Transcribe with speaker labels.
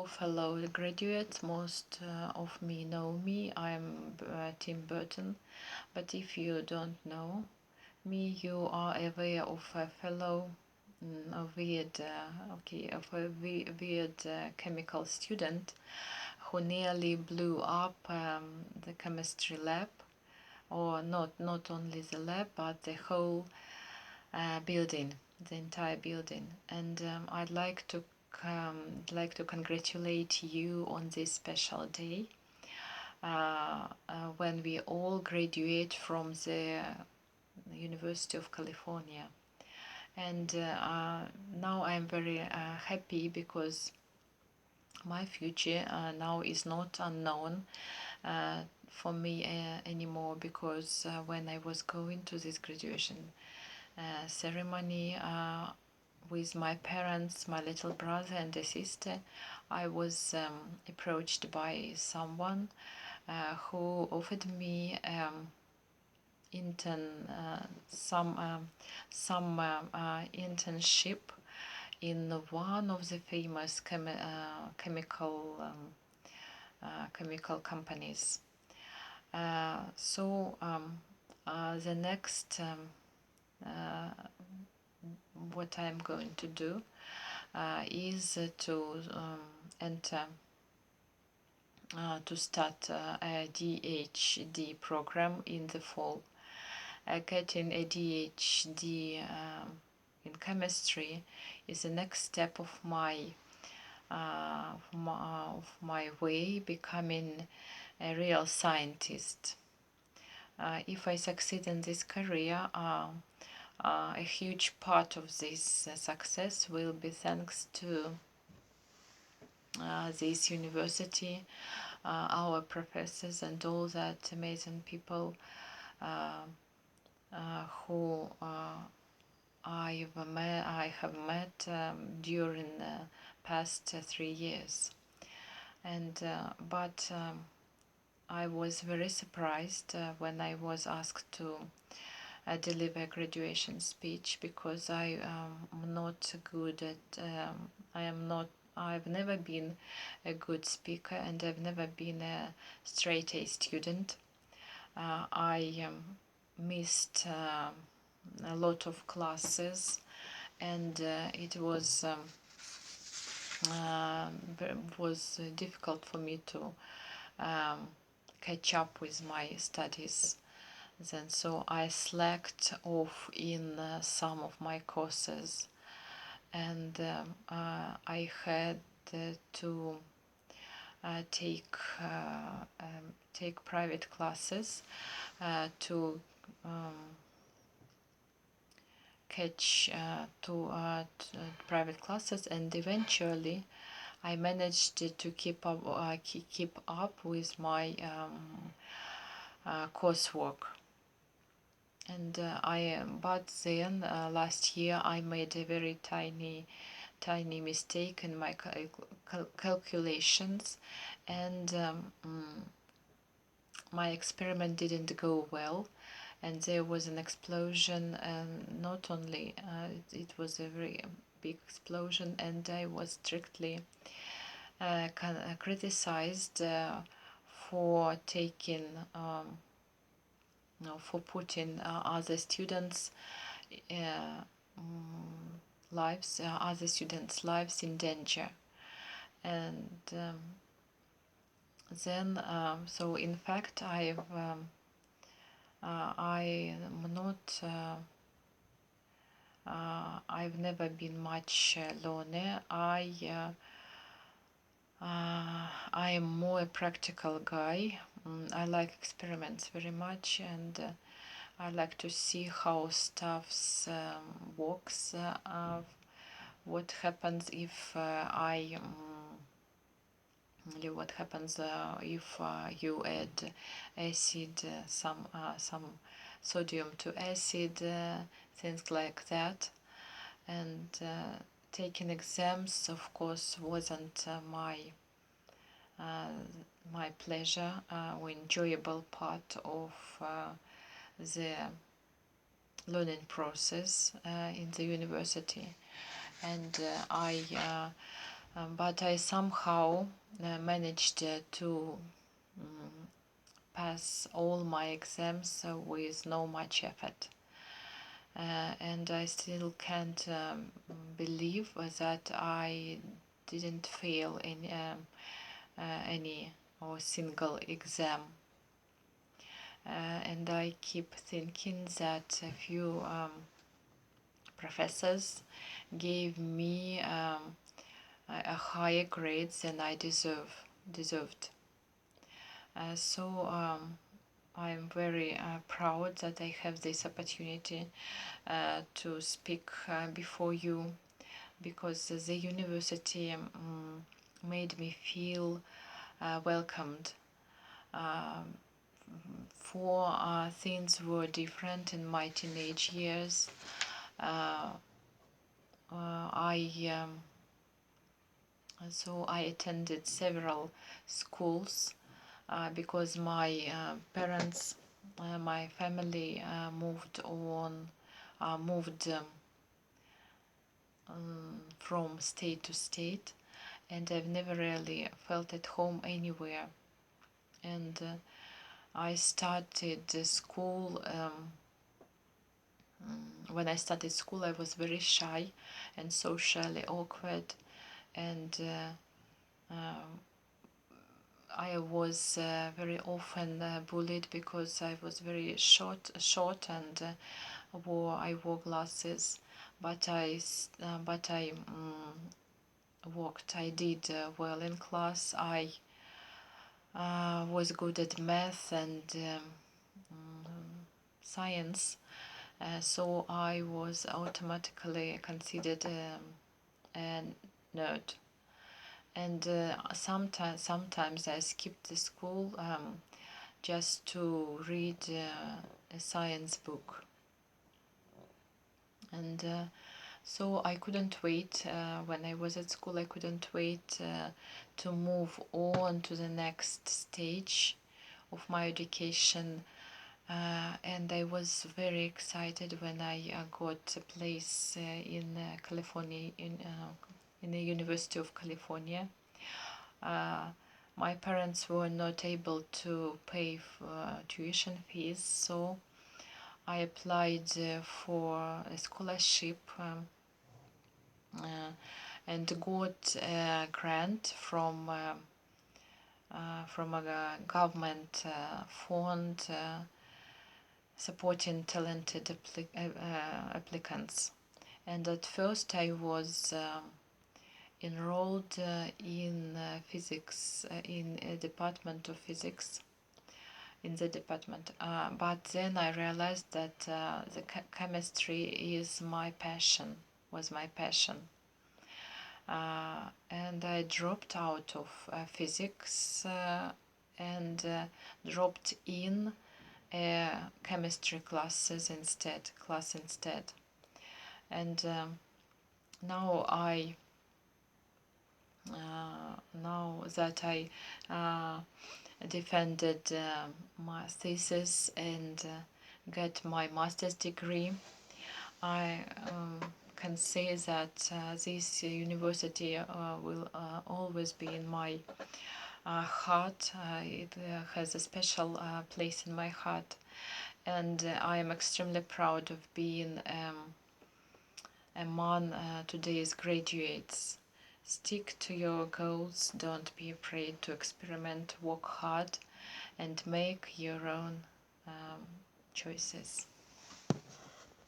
Speaker 1: fellow graduates. Most of me know me. I'm Tim Burton, but if you don't know me, you are aware of a fellow a weird, chemical student who nearly blew up the chemistry lab, or not only the lab but the whole building, the entire building. And I'd like to congratulate you on this special day when we all graduate from the University of California. And now I'm very happy because my future now is not unknown for me anymore, because when I was going to this graduation ceremony with my parents, my little brother and a sister, I was approached by someone who offered me internship in one of the famous chemical companies. So the next what I'm going to do is to enter to start a DHD program in the fall. Getting a DHD in chemistry is the next step of my way becoming a real scientist. If I succeed in this career, a huge part of this success will be thanks to this university, our professors, and all that amazing people who I have met during the past 3 years. And but I was very surprised when I was asked to deliver a graduation speech, because I am not good at I've never been a good speaker, and I've never been a straight A student. I missed a lot of classes, and it was difficult for me to catch up with my studies then, so I slacked off in some of my courses, and I had to take private classes to catch private classes, and eventually I managed to keep up with my coursework. And but then last year I made a very tiny mistake in my calculations, and my experiment didn't go well, and there was an explosion. And not only it was a very big explosion, and I was strictly criticized for taking for putting other students' lives in danger. And then, so in fact, I am not. I've never been much learner. I am more a practical guy. I like experiments very much, and I like to see how stuff works. What happens if what happens if you add acid, some sodium to acid, things like that. And taking exams, of course, wasn't my pleasure or enjoyable part of the learning process in the university. And I but I somehow managed to pass all my exams with no much effort. And I still can't believe that I didn't fail in any or single exam. And I keep thinking that a few professors gave me a higher grade than I deserved. So I'm very proud that I have this opportunity to speak before you, because the university made me feel welcomed. For things were different in my teenage years. I attended several schools because my parents, my family moved from state to state, and I've never really felt at home anywhere. And I started school. When I started school, I was very shy and socially awkward, and I was very often bullied because I was very short, and I wore glasses. But I I did well in class. I was good at math and science, so I was automatically considered a nerd. And sometimes I skipped the school just to read a science book. And so I couldn't wait, when I was at school, I couldn't wait to move on to the next stage of my education. And I was very excited when I got a place in California, in the University of California. My parents were not able to pay for tuition fees, so I applied for a scholarship and got a grant from a government fund supporting talented applicants. And at first I was enrolled in physics, in a department of physics, in the department. But then I realized that the chemistry is my passion, was my passion. And I dropped out of physics and dropped in chemistry classes instead. And now that I defended my thesis and get my master's degree, I can say that this university will always be in my heart. It has a special place in my heart, and I am extremely proud of being among today's graduates. Stick to your goals, don't be afraid to experiment, work hard, and make your own choices.